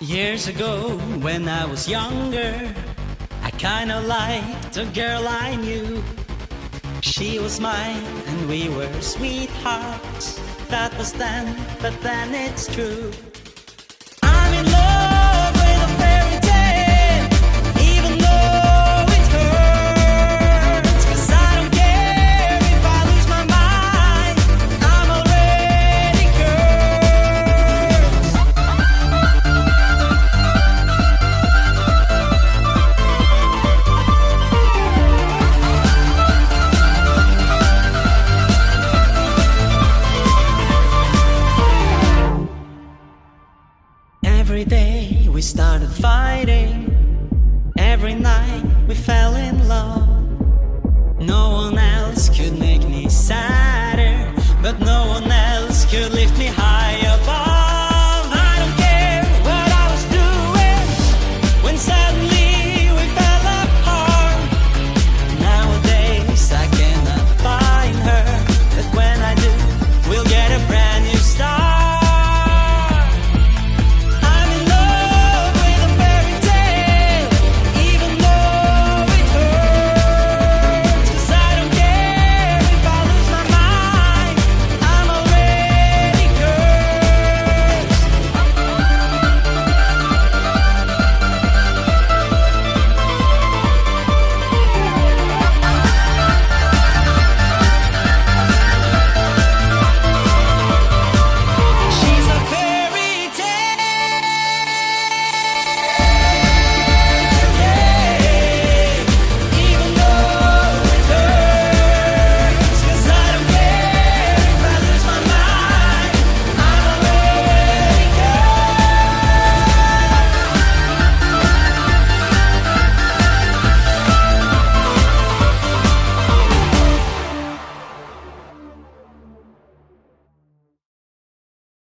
Years ago, when I was younger, I kinda liked a girl I knew. She was mine and we were sweethearts. That was then, but then it's true. I'm in love with a fairy tale, even though it hurts. 'Cause I don't care if I lose my mind, I'm already cursed. Every day we started fighting, every night we fell in love. No one else